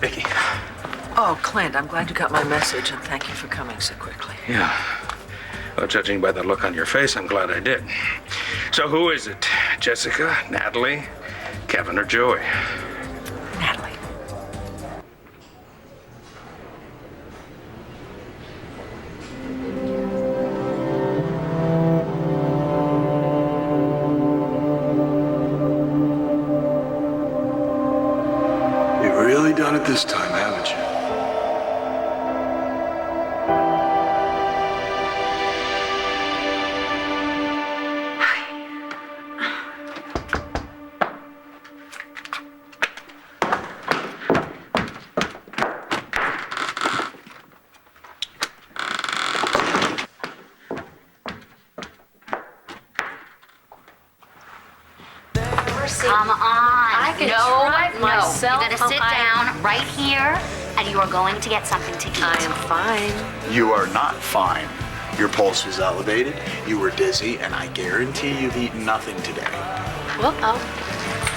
Vicky. Oh, Clint, I'm glad you got my message, and thank you for coming so quickly. Yeah. Well, judging by the look on your face, I'm glad I did. So who is it? Jessica, Natalie, Kevin, or Joey? Natalie. You've really done it this time, haven't you? Come on. I can drive myself. You're gonna sit down right here, and you are going to get something to eat. I am fine. You are not fine. Your pulse was elevated, you were dizzy, and I guarantee you've eaten nothing today. Well, I'll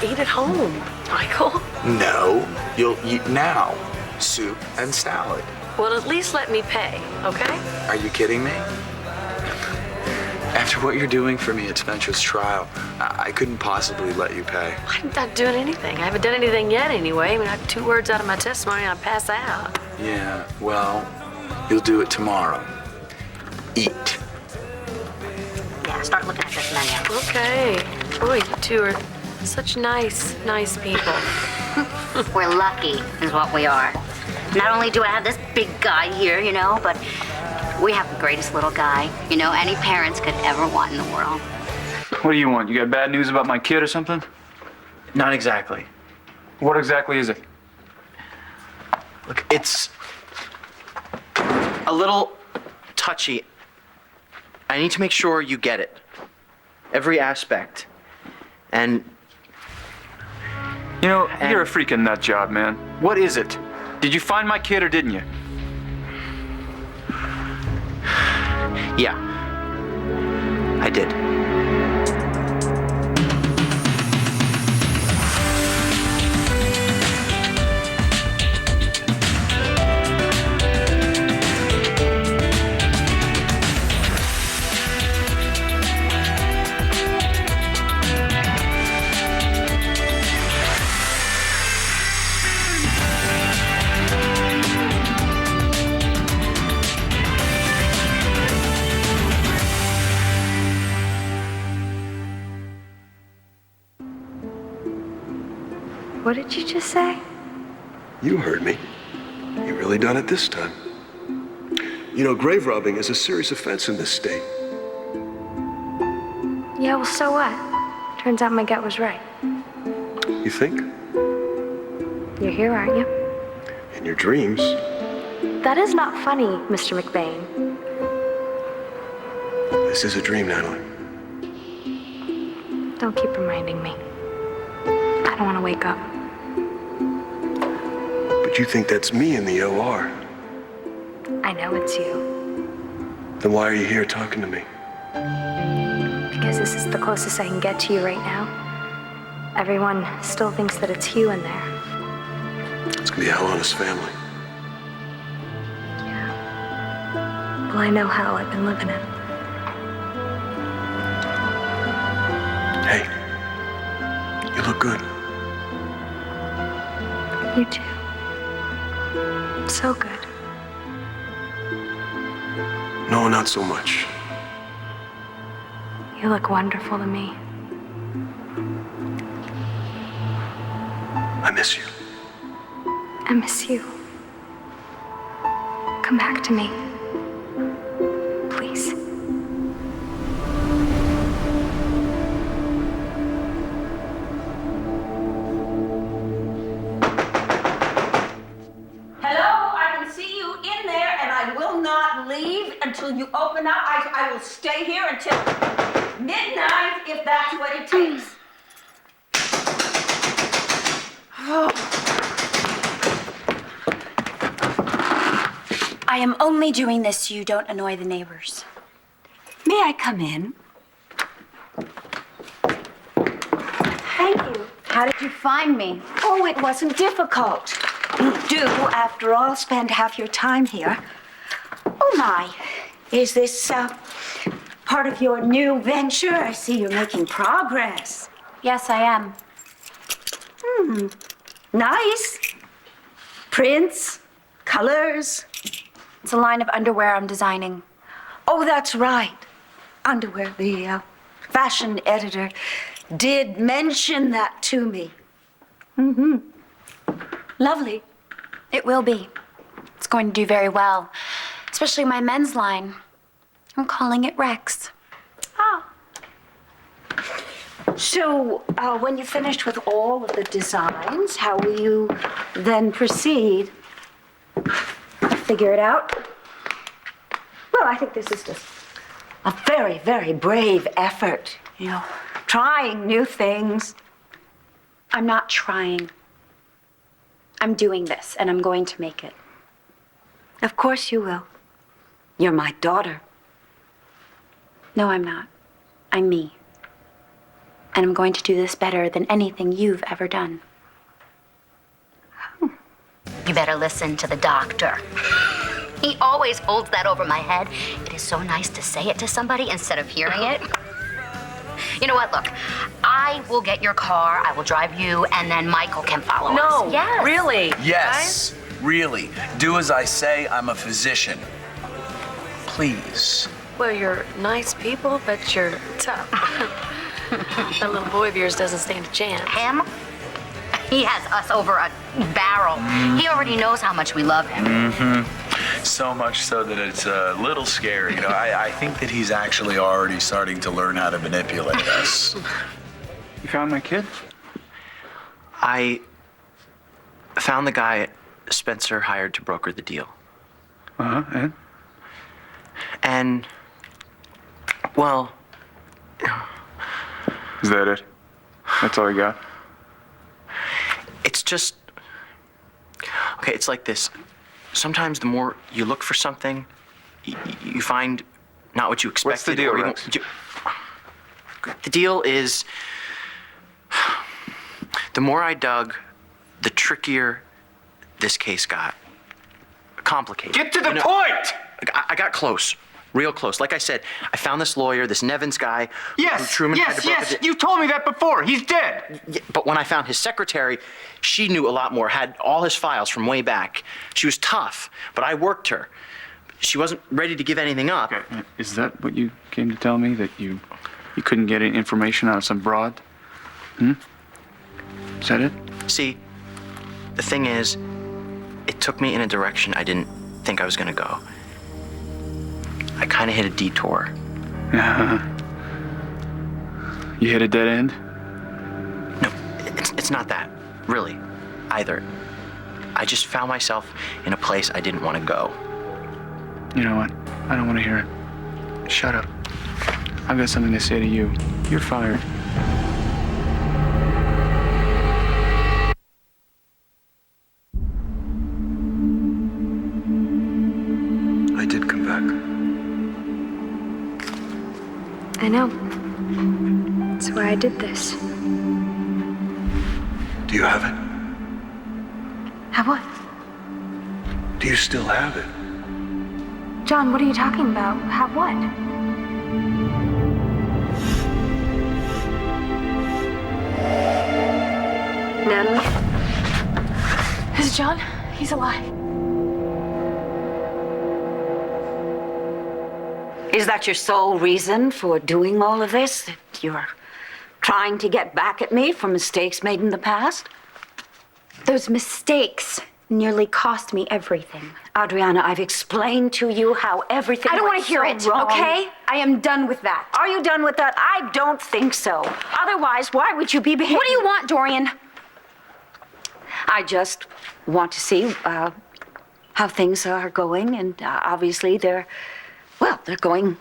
eat at home, Michael. No, you'll eat now. Soup and salad. Well, at least let me pay, okay? Are you kidding me? After what you're doing for me at Spencer's trial, I couldn't possibly let you pay. I'm not doing anything. I haven't done anything yet anyway. I mean, I have 2 words out of my testimony and I pass out. Yeah, well, you'll do it tomorrow. Eat. Yeah, start looking at this menu. Okay. Boy, you two are such nice people. We're lucky, is what we are. Not only do I have this big guy here, you know, but we have the greatest little guy, you know, any parents could ever want in the world. What do you want? You got bad news about my kid or something? Not exactly. What exactly is it? Look, it's a little touchy. I need to make sure you get it. Every aspect. And You know, you're a freaking nut job, man. What is it? Did you find my kid or didn't you? yeah, I did. What did you just say? You heard me. You've really done it this time. You know, grave robbing is a serious offense in this state. Yeah, well, so what? Turns out my gut was right. You think? You're here, aren't you? In your dreams. That is not funny, Mr. McBain. This is a dream, Natalie. Don't keep reminding me. I don't want to wake up. But you think that's me in the OR. I know it's you. Then why are you here talking to me? Because this is the closest I can get to you right now. Everyone still thinks that it's Hugh in there. It's gonna be hell on his family. Yeah. Well, I know hell. I've been living it. Hey, you look good. You too. So good. No, not so much. You look wonderful to me. I miss you. I miss you. Come back to me. Please. Until you open up, I will stay here until midnight if that's what it takes. I am only doing this so you don't annoy the neighbors. May I come in? Thank you. How did you find me? Oh, it wasn't difficult. do, after all, spend half your time here. Oh, my. Is this part of your new venture? I see you're making progress. Yes, I am. Nice. Prints, colors. It's a line of underwear I'm designing. Oh, that's right. Underwear. The fashion editor did mention that to me. Lovely. It will be. It's going to do very well, especially my men's line. I'm calling it Rex. So, when you're finished with all of the designs, how will you then proceed? Figure it out. Well, I think this is just a very, very brave effort. You know, trying new things. I'm not trying. I'm doing this, and I'm going to make it. Of course you will. You're my daughter. No, I'm not. I'm me. And I'm going to do this better than anything you've ever done. You better listen to the doctor. He always holds that over my head. It is so nice to say it to somebody instead of hearing it. You know what? Look, I will get your car, I will drive you, and then Michael can follow us. No, Yes. really? Yes, really. Do as I say. I'm a physician. Please. Well, you're nice people, but you're tough. That little boy of yours doesn't stand a chance. Him? He has us over a barrel. He already knows how much we love him. So much so that it's a little scary. You know, I think that he's actually already starting to learn how to manipulate us. You found my kid? I found the guy Spencer hired to broker the deal. And? And, well, Is that it? That's all you got? it's just, okay, it's like this. Sometimes the more you look for something, you find not what you expected. What's the deal, or you Rex? won't- The deal is, the more I dug, the trickier this case got. Complicated. Get to the You know, point! I got close, real close. Like I said, I found this lawyer, this Nevins guy. who Yes, Truman had to broker the- you told me that before. He's dead. Yeah, but when I found his secretary, she knew a lot more, had all his files from way back. She was tough, but I worked her. She wasn't ready to give anything up. Okay, is that what you came to tell me? That you couldn't get any information out of some broad? Is that it? See, the thing is, it took me in a direction I didn't think I was gonna go. I kind of hit a detour. You hit a dead end? No, it's not that, really, either. I just found myself in a place I didn't want to go. You know what? I don't want to hear it. Shut up. I've got something to say to you. You're fired. I did come back. I know. That's why I did this. Do you have it? Have what? Do you still have it? John, what are you talking about? Have what? Natalie? This is John. He's alive. Is that your sole reason for doing all of this? That you're trying to get back at me for mistakes made in the past? Those mistakes nearly cost me everything. Adriana, I've explained to you how everything I don't want went to hear so it, wrong. okay? I am done with that. Are you done with that? I don't think so. Otherwise, why would you be behaving? What do you want, Dorian? I just want to see how things are going, and obviously they're going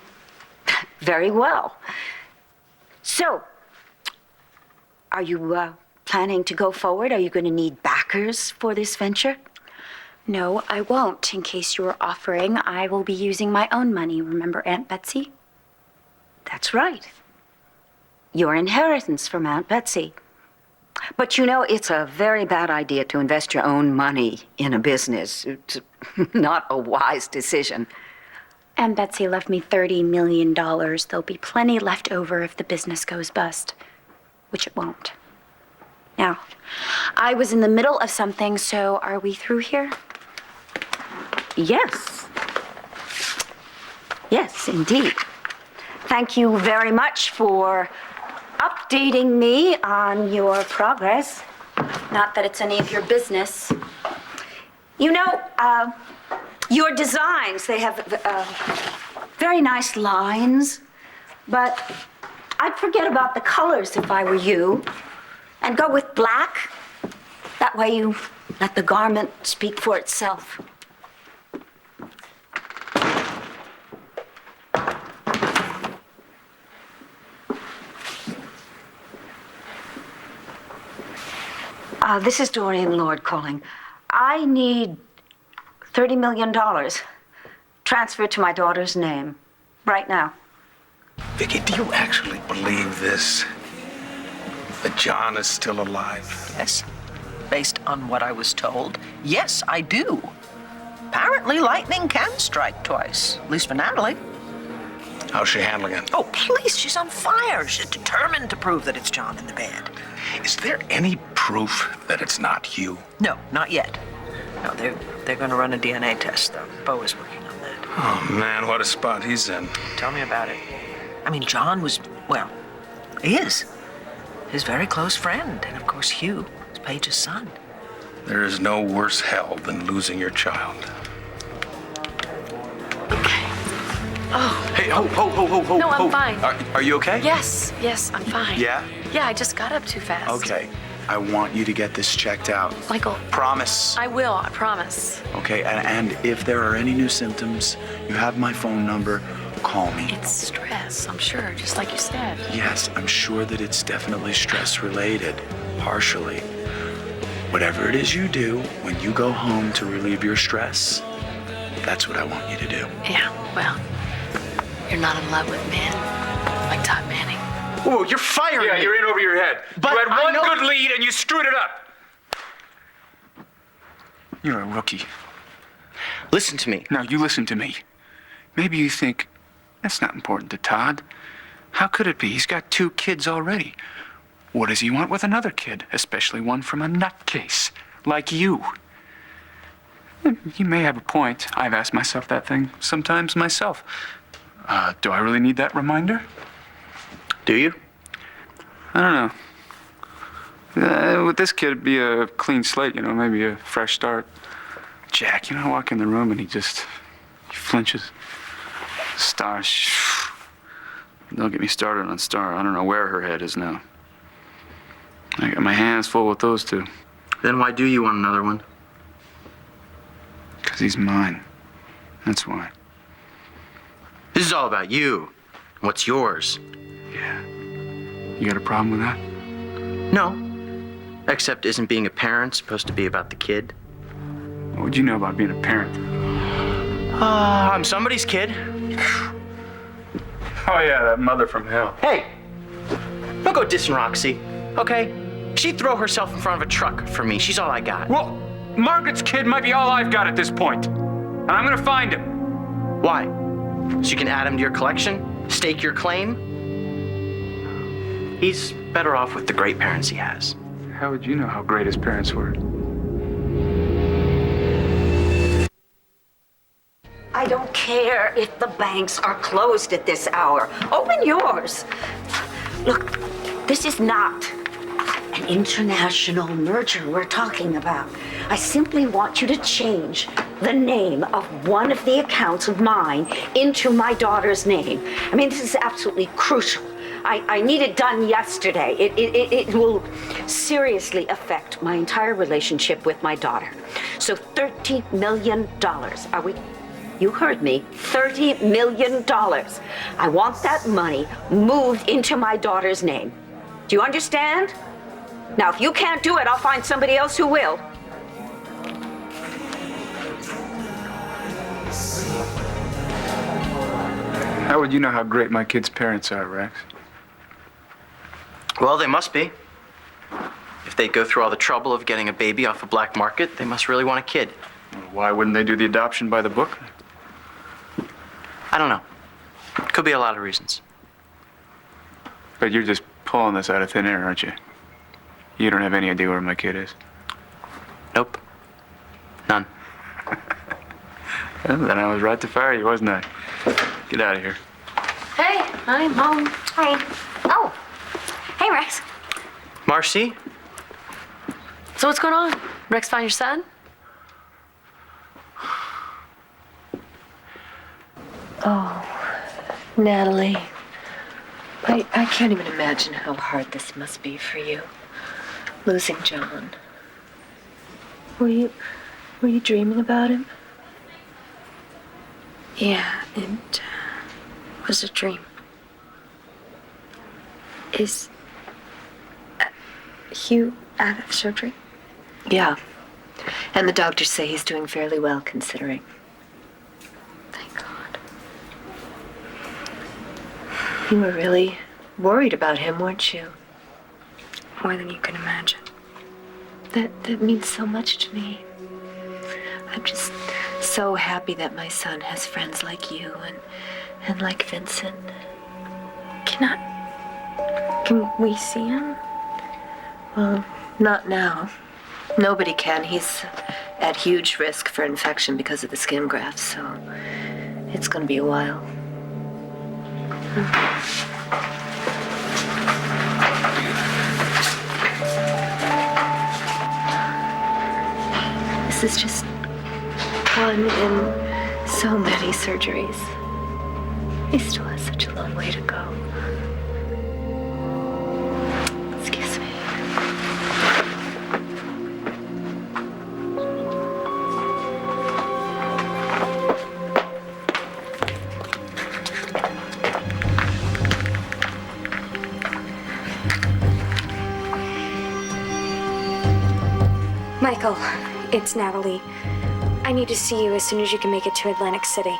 very well. So, are you planning to go forward? Are you going to need backers for this venture? No, I won't. In case you were offering, I will be using my own money. Remember Aunt Betsy? That's right. Your inheritance from Aunt Betsy. But you know, it's a very bad idea to invest your own money in a business. It's not a wise decision. And Betsy left me $30 million. There'll be plenty left over if the business goes bust, which it won't. Now, I was in the middle of something, so are we through here? Yes. Yes, indeed. Thank you very much for updating me on your progress. Not that it's any of your business. You know, your designs, they have very nice lines, but I'd forget about the colors if I were you and go with black. That way you let the garment speak for itself. This is Dorian Lord calling. I need $30 million transferred to my daughter's name right now. Vicky, do you actually believe this? That John is still alive? Yes. Based on what I was told, yes, I do. Apparently, lightning can strike twice, at least for Natalie. How's she handling it? Oh, please, she's on fire. She's determined to prove that it's John in the band. Is there any proof that it's not you? No, not yet. No, they're going to run a DNA test, though. Bo is working on that. Oh, man, what a spot he's in. Tell me about it. I mean, John was, well, is his very close friend. And, of course, Hugh is Paige's son. There is no worse hell than losing your child. Oh. Hey, ho. No, I'm fine. Are you okay? Yes, I'm fine. Yeah? Yeah, I just got up too fast. Okay. I want you to get this checked out. Michael. Promise. I will, I promise. Okay, and if there are any new symptoms, you have my phone number. Call me. It's stress, I'm sure, just like you said. Yes, I'm sure that it's definitely stress-related, partially. Whatever it is you do when you go home to relieve your stress, that's what I want you to do. Yeah, well, you're not in love with men like Todd Manning. Whoa, you're firing me. You're in over your head. But you had I one know- good lead and you screwed it up. You're a rookie. Listen to me. No, you listen to me. Maybe you think, that's not important to Todd. How could it be? He's got 2 kids already. What does he want with another kid, especially one from a nutcase like you? You may have a point. I've asked myself that thing sometimes myself. Do I really need that reminder? Do you? I don't know. With this kid, it'd be a clean slate, maybe a fresh start. Jack, I walk in the room and he flinches. Star, don't get me started on Star. I don't know where her head is now. I got my hands full with those 2. Then why do you want another one? 'Cause he's mine. That's why. This is all about you. What's yours? Yeah. You got a problem with that? No. Except isn't being a parent supposed to be about the kid? What would you know about being a parent? I'm somebody's kid. Oh, yeah, that mother from hell. Hey, don't go dissing Roxy, okay? She'd throw herself in front of a truck for me. She's all I got. Well, Margaret's kid might be all I've got at this point. And I'm gonna find him. Why? So you can add him to your collection? Stake your claim? He's better off with the great parents he has. How would you know how great his parents were? I don't care if the banks are closed at this hour. Open yours. Look, this is not an international merger we're talking about. I simply want you to change the name of one of the accounts of mine into my daughter's name. I mean, this is absolutely crucial. I need it done yesterday. It will seriously affect my entire relationship with my daughter. So $30 million. Are we? You heard me. $30 million. I want that money moved into my daughter's name. Do you understand? Now, if you can't do it, I'll find somebody else who will. How would you know how great my kid's parents are, Rex? Well, they must be. If they go through all the trouble of getting a baby off a black market, they must really want a kid. Why wouldn't they do the adoption by the book? I don't know. Could be a lot of reasons. But you're just pulling this out of thin air, aren't you? You don't have any idea where my kid is? Nope. None. Well, then I was right to fire you, wasn't I? Get out of here. Hey, I'm home. Hi. Oh. Hey, Rex. Marcy? So what's going on? Rex find your son? Oh, Natalie. I can't even imagine how hard this must be for you, losing John. Were you dreaming about him? Yeah, it was a dream. Is Hugh out of surgery? Yeah. And the doctors say he's doing fairly well, considering. Thank God. You were really worried about him, weren't you? More than you can imagine. That means so much to me. I'm just so happy that my son has friends like you and like Vincent. Can we see him? Well, not now. Nobody can. He's at huge risk for infection because of the skin grafts, so it's gonna be a while. This is just one in so many surgeries. He still has such a long way to go. Excuse me. Michael, it's Natalie. I need to see you as soon as you can make it to Atlantic City.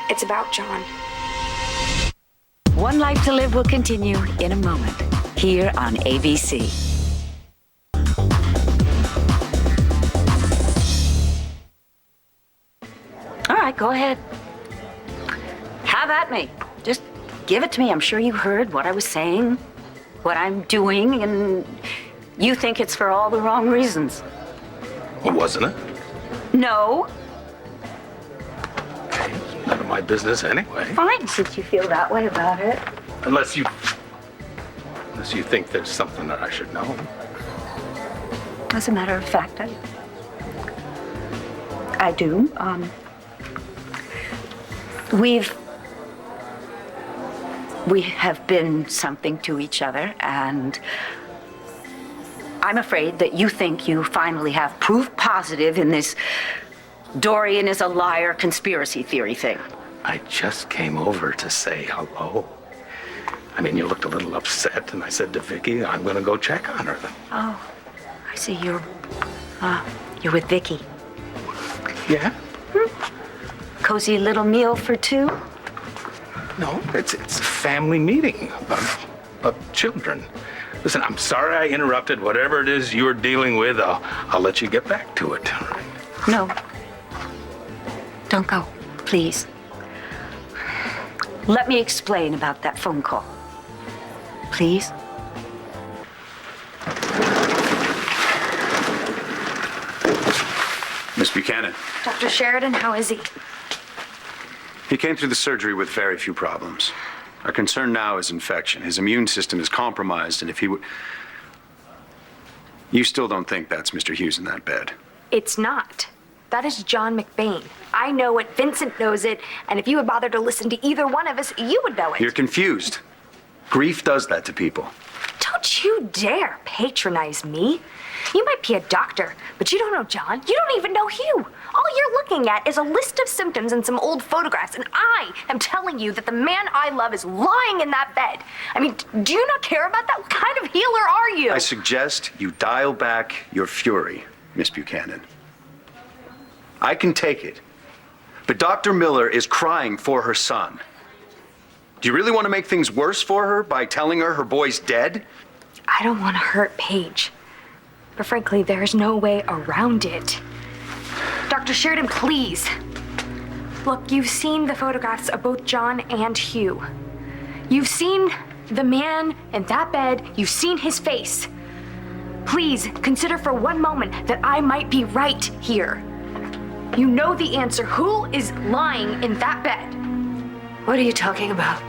It's about John. One Life to Live will continue in a moment here on ABC. All right, go ahead. Have at me. Just give it to me. I'm sure you heard what I was saying, what I'm doing, and you think it's for all the wrong reasons. Well, wasn't it? No. None of my business anyway. Fine, since you feel that way about it. Unless you think there's something that I should know. As a matter of fact, I do. We have been something to each other, and I'm afraid that you think you finally have proof positive in this Dorian is a liar conspiracy theory thing. I just came over to say hello. I mean, you looked a little upset, and I said to Vicky, I'm gonna go check on her. Oh, I see. You're with Vicky. Yeah? Cozy little meal for two? No, it's a family meeting of children. Listen, I'm sorry I interrupted. Whatever it is you're dealing with, I'll let you get back to it. No. Don't go, please. Let me explain about that phone call. Please? Miss Buchanan. Dr. Sheridan, how is he? He came through the surgery with very few problems. Our concern now is infection. His immune system is compromised, and if he would... You still don't think that's Mr. Hughes in that bed? It's not. That is John McBain. I know it, Vincent knows it, and if you would bother to listen to either one of us, you would know it. You're confused. Grief does that to people. Don't you dare patronize me. You might be a doctor, but you don't know John. You don't even know Hugh. All you're looking at is a list of symptoms and some old photographs, and I am telling you that the man I love is lying in that bed. I mean, do you not care about that? What kind of healer are you? I suggest you dial back your fury, Miss Buchanan. I can take it, but Dr. Miller is crying for her son. Do you really want to make things worse for her by telling her her boy's dead? I don't want to hurt Paige. But frankly, there's no way around it. Dr. Sheridan, please. Look, you've seen the photographs of both John and Hugh. You've seen the man in that bed. You've seen his face. Please consider for one moment that I might be right here. You know the answer. Who is lying in that bed? What are you talking about?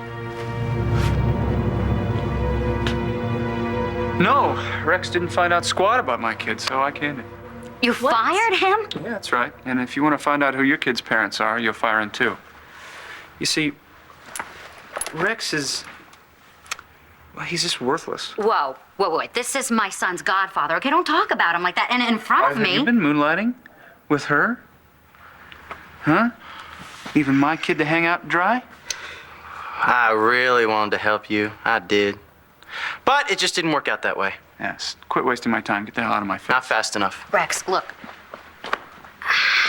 No, Rex didn't find out squat about my kid, so I can't. You fired him? Yeah, that's right. And if you want to find out who your kid's parents are, you'll fire him too. You see, Rex is... well, he's just worthless. Whoa, wait. This is my son's godfather. Okay, don't talk about him like that and in front of me. Have you been moonlighting with her? Huh? Leaving my kid to hang out and dry? I really wanted to help you. I did. But it just didn't work out that way. Yes. Quit wasting my time. Get the hell out of my face. Not fast enough. Rex, look.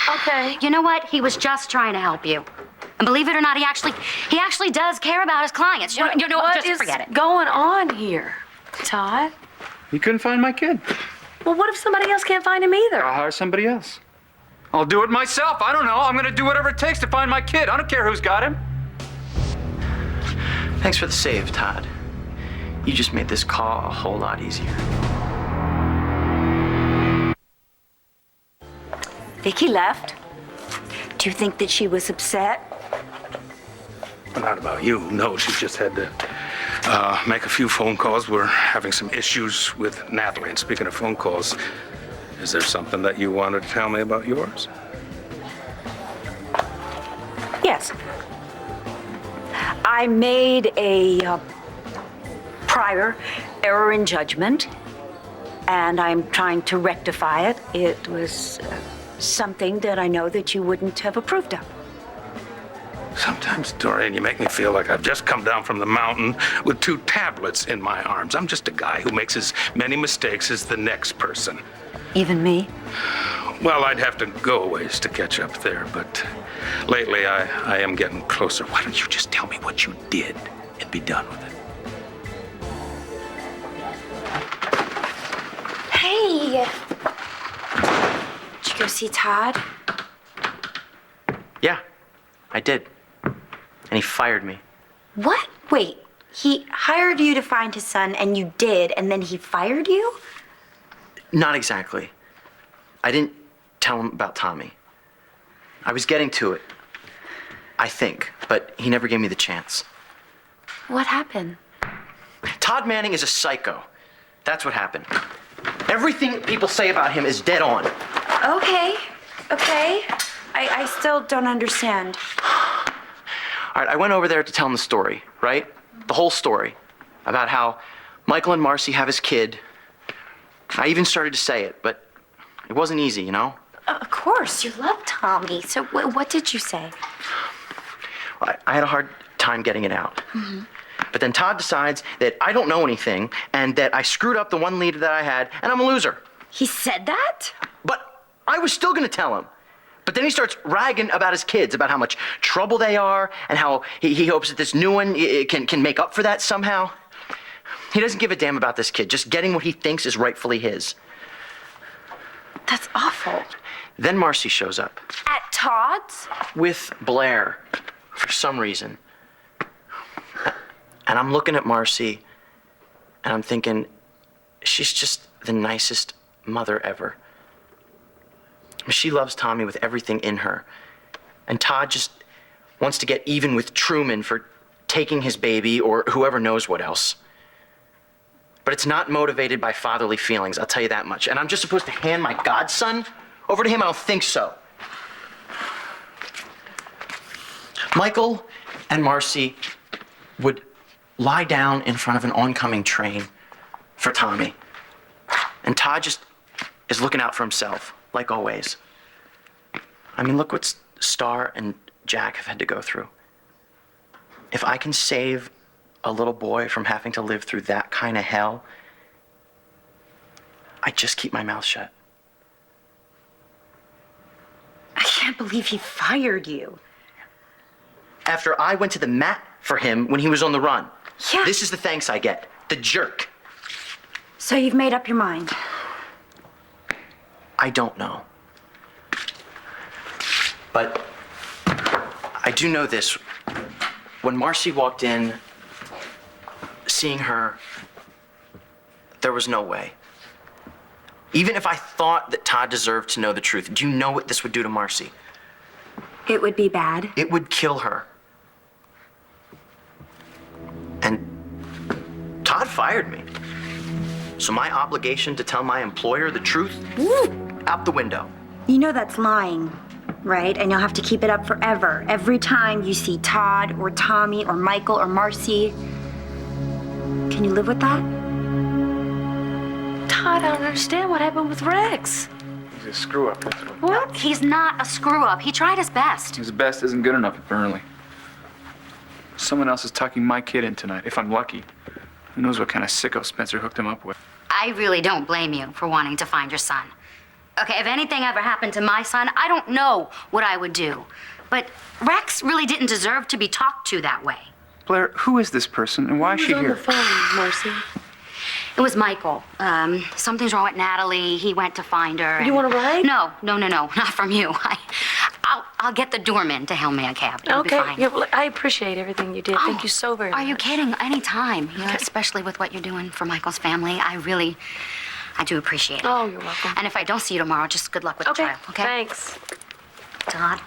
Okay. You know what? He was just trying to help you. And believe it or not, he actually does care about his clients. You know what? Just forget it. What's going on here, Todd? You couldn't find my kid. Well, what if somebody else can't find him either? I'll hire somebody else. I'll do it myself. I don't know. I'm gonna do whatever it takes to find my kid. I don't care who's got him. Thanks for the save, Todd. You just made this call a whole lot easier. Vicky left. Do you think that she was upset? Well, not about you. No, she just had to make a few phone calls. We're having some issues with Natalie. And speaking of phone calls, is there something that you wanted to tell me about yours? Yes. I made a prior error in judgment, and I'm trying to rectify it. It was something that I know that you wouldn't have approved of. Sometimes, Dorian, you make me feel like I've just come down from the mountain with 2 tablets in my arms. I'm just a guy who makes as many mistakes as the next person. Even me? Well, I'd have to go a ways to catch up there, but lately I am getting closer. Why don't you just tell me what you did and be done with it? Hey! Did you go see Todd? Yeah, I did. And he fired me. What? Wait, he hired you to find his son and you did, and then he fired you? Not exactly. I didn't tell him about Tommy. I was getting to it, I think, but he never gave me the chance. What happened? Todd Manning is a psycho. That's what happened. Everything people say about him is dead on. Okay. I still don't understand. All right, I went over there to tell him the story, right? The whole story. About how Michael and Marcy have his kid. I even started to say it, but it wasn't easy, you know? Of course, you love Tommy. So what did you say? I had a hard time getting it out. Mm-hmm. But then Todd decides that I don't know anything and that I screwed up the one lead that I had and I'm a loser. He said that? But I was still gonna tell him. But then he starts ragging about his kids, about how much trouble they are and how he hopes that this new one can make up for that somehow. He doesn't give a damn about this kid, just getting what he thinks is rightfully his. That's awful. Then Marcy shows up. At Todd's? With Blair, for some reason. And I'm looking at Marcy, and I'm thinking, she's just the nicest mother ever. She loves Tommy with everything in her. And Todd just wants to get even with Truman for taking his baby or whoever knows what else. But it's not motivated by fatherly feelings, I'll tell you that much. And I'm just supposed to hand my godson over to him? I don't think so. Michael and Marcy would lie down in front of an oncoming train for Tommy. And Todd just is looking out for himself, like always. I mean, look what Star and Jack have had to go through. If I can save a little boy from having to live through that kind of hell, I just keep my mouth shut. I can't believe he fired you. After I went to the mat for him when he was on the run. Yeah. This is the thanks I get. The jerk. So you've made up your mind? I don't know. But I do know this. When Marcy walked in, seeing her, there was no way. Even if I thought that Todd deserved to know the truth, do you know what this would do to Marcy? It would be bad. It would kill her. And Todd fired me. So my obligation to tell my employer the truth, out the window. You know that's lying, right? And you'll have to keep it up forever. Every time you see Todd or Tommy or Michael or Marcy. Can you live with that? Todd, I don't understand what happened with Rex. He's a screw up. That's what. What? He's not a screw-up. He tried his best. His best isn't good enough, apparently. Someone else is tucking my kid in tonight, if I'm lucky. Who knows what kind of sicko Spencer hooked him up with. I really don't blame you for wanting to find your son. Okay, if anything ever happened to my son, I don't know what I would do. But Rex really didn't deserve to be talked to that way. Blair, who is this person and why is she on here? the phone, Marcy? It was Michael. Something's wrong with Natalie. He went to find her. You want to ride? No, not from you. I'll get the doorman to hail me a cab. It'll be Okay, fine. yeah, well, I appreciate everything you did. Thank you so very much. Are you kidding? Anytime. You know, especially with what you're doing for Michael's family. I do appreciate it. Oh, you're welcome. And if I don't see you tomorrow, just good luck with the child, okay? Thanks. Todd.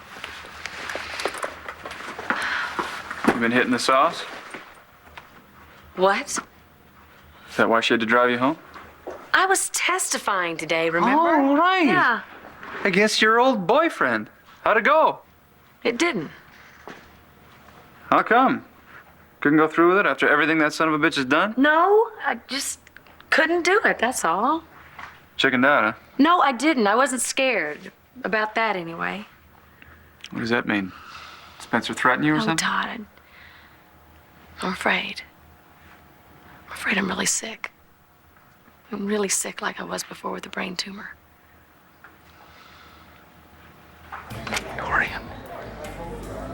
You been hitting the sauce? What? Is that why she had to drive you home? I was testifying today, remember? Oh, right. Yeah. Against your old boyfriend. How'd it go? It didn't. How come? Couldn't go through with it after everything that son of a bitch has done? No, I just couldn't do it, that's all. Chickened out, huh? No, I didn't. I wasn't scared. About that, anyway. What does that mean? Spencer threatened you or Oh, something? Todd. I'm afraid. I'm afraid I'm really sick. I'm really sick like I was before with the brain tumor. Dorian,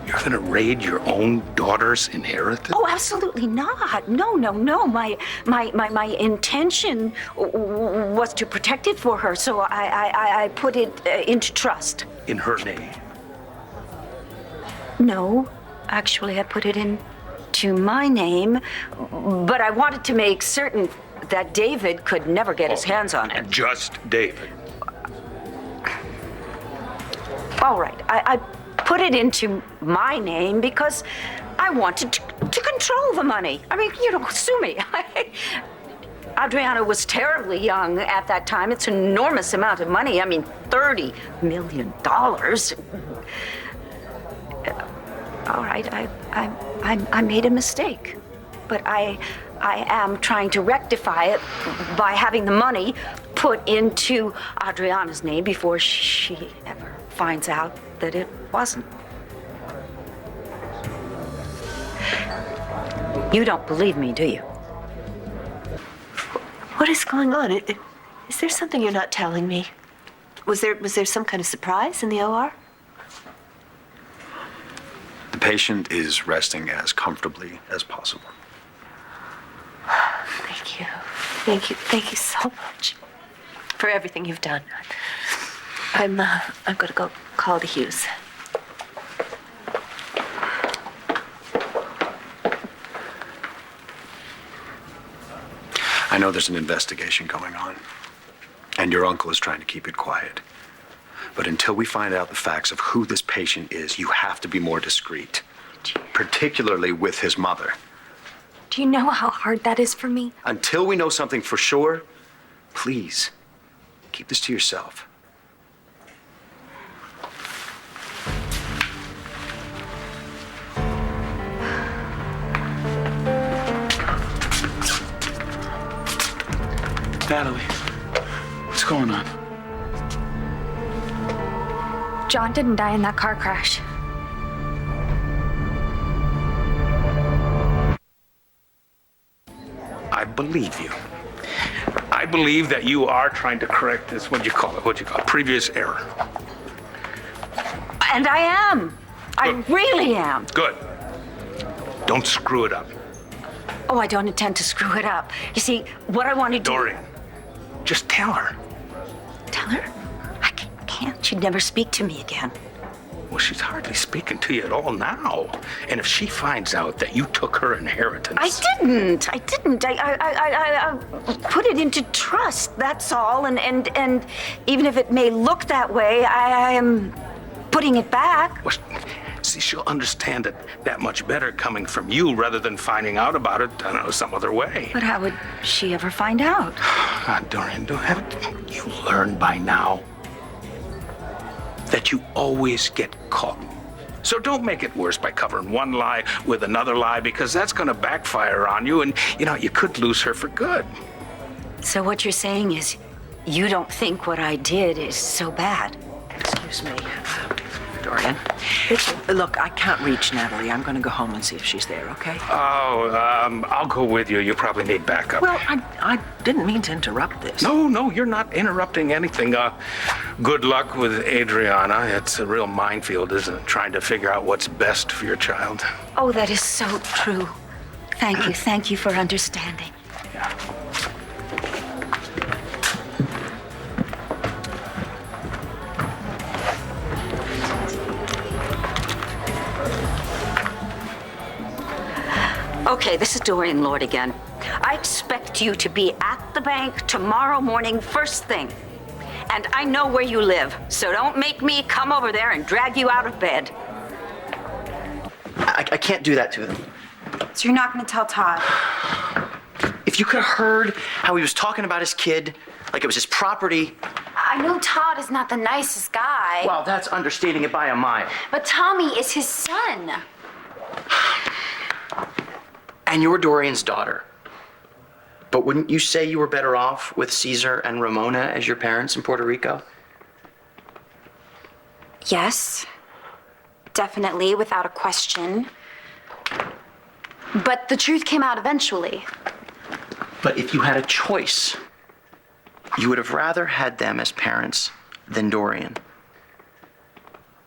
you're gonna raid your own daughter's inheritance? Oh, absolutely not. No. My intention was to protect it for her, so I put it into trust. In her name? No, actually, I put it into my name, but I wanted to make certain that David could never get his hands on it. Just David. All right, I put it into my name because I wanted to control the money. I mean, sue me. Adriana was terribly young at that time. It's an enormous amount of money. I mean, $30 million. All right, I made a mistake, but I am trying to rectify it by having the money put into Adriana's name before she ever finds out that it wasn't. You don't believe me, do you? What is going on? Is there something you're not telling me? Was there some kind of surprise in the OR? The patient is resting as comfortably as possible. Thank you. Thank you so much for everything you've done. I'm going to go call the Hughes. I know there's an investigation going on, and your uncle is trying to keep it quiet. But until we find out the facts of who this patient is, you have to be more discreet, particularly with his mother. Do you know how hard that is for me? Until we know something for sure, please, keep this to yourself. Natalie, what's going on? John didn't die in that car crash. I believe you. I believe that you are trying to correct this, what do you call it, previous error. And I am. I really am. Good. Don't screw it up. Oh, I don't intend to screw it up. You see, what I want to do... Dorian, Just tell her. Tell her? I can't. She'd never speak to me again. Well, she's hardly speaking to you at all now. And if she finds out that you took her inheritance... I didn't. I put it into trust, that's all. And even if it may look that way, I am putting it back. Well, see, she'll understand it that much better coming from you rather than finding out about it, I don't know, some other way. But how would she ever find out? God, Dorian, haven't you learned by now that you always get caught? So don't make it worse by covering one lie with another lie, because that's going to backfire on you, and, you could lose her for good. So what you're saying is you don't think what I did is so bad? Excuse me, Dorian. Look, I can't reach Natalie. I'm going to go home and see if she's there, okay? Oh, I'll go with you. You probably need backup. Well, I didn't mean to interrupt this. No, you're not interrupting anything. Good luck with Adriana. It's a real minefield, isn't it? Trying to figure out what's best for your child. Oh, that is so true. Thank you for understanding. Yeah. Okay, this is Dorian Lord again. I expect you to be at the bank tomorrow morning, first thing. And I know where you live, so don't make me come over there and drag you out of bed. I can't do that to them. So you're not going to tell Todd? If you could have heard how he was talking about his kid, like it was his property. I know Todd is not the nicest guy. Well, that's understating it by a mile. But Tommy is his son. And you're Dorian's daughter. But wouldn't you say you were better off with Caesar and Ramona as your parents in Puerto Rico? Yes, definitely, without a question. But the truth came out eventually. But if you had a choice, you would have rather had them as parents than Dorian.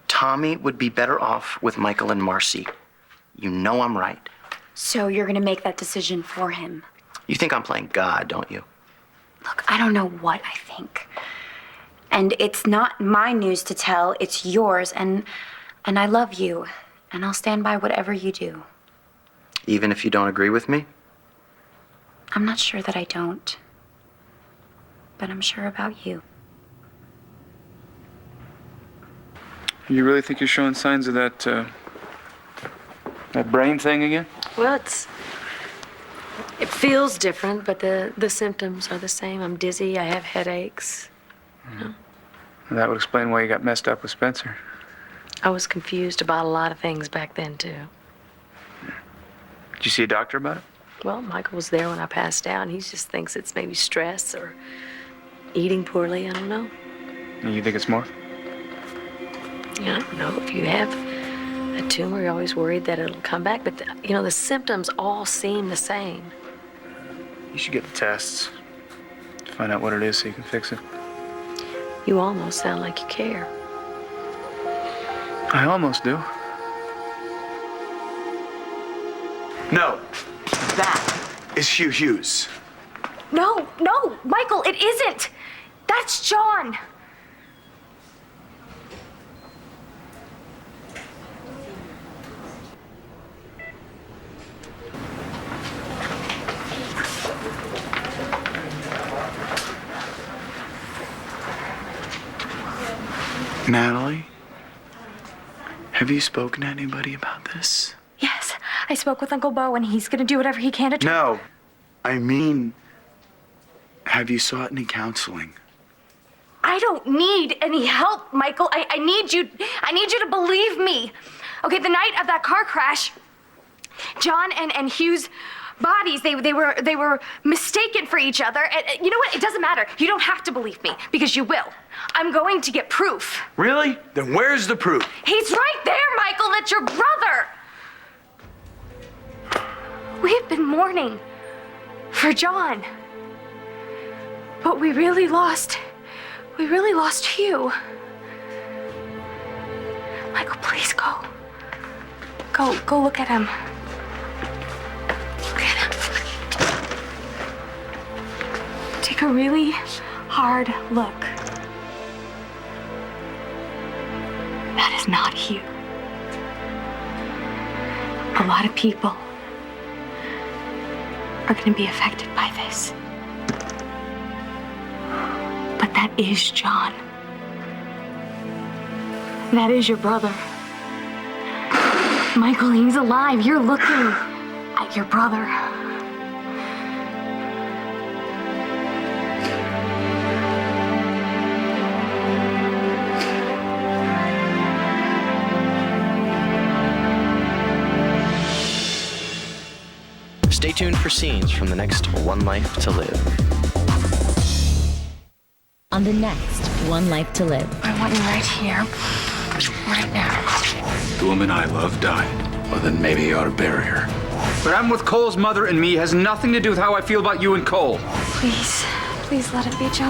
Tommy would be better off with Michael and Marcy. You know I'm right. So you're gonna make that decision for him? You think I'm playing God, don't you? Look, I don't know what I think. And it's not my news to tell, it's yours, and I love you, and I'll stand by whatever you do. Even if you don't agree with me? I'm not sure that I don't, but I'm sure about you. You really think you're showing signs of that brain thing again? Well, it feels different, but the symptoms are the same. I'm dizzy, I have headaches. Well, that would explain why you got messed up with Spencer. I was confused about a lot of things back then, too. Did you see a doctor about it? Well, Michael was there when I passed out, and he just thinks it's maybe stress or eating poorly, I don't know. And you think it's more? I don't know. If you have a tumor, you're always worried that it'll come back, but the symptoms all seem the same. You should get the tests. Find out what it is so you can fix it. You almost sound like you care. I almost do. No, that is Hugh Hughes. No, Michael, it isn't. That's John. Natalie, have you spoken to anybody about this? Yes, I spoke with Uncle Bo, and he's gonna do whatever he can to try. No, I mean, have you sought any counseling? I don't need any help, Michael. I need you to believe me. Okay, the night of that car crash, John and Hugh's bodies, they were mistaken for each other. And you know what? It doesn't matter. You don't have to believe me, because you will. I'm going to get proof. Really? Then where's the proof? He's right there, Michael. That's your brother. We have been mourning for John. But we really lost Hugh. Michael, please go. Go look at him. Look at him. Take a really hard look. That is not Hugh. A lot of people are going to be affected by this. But that is John. That is your brother. Michael, he's alive. You're looking at your brother. Stay tuned for scenes from the next One Life to Live. On the next One Life to Live. I want you right here, right now. The woman I love died. Well, then maybe you ought to bury her. What happened with Cole's mother and me has nothing to do with how I feel about you and Cole. Please, please let it be John.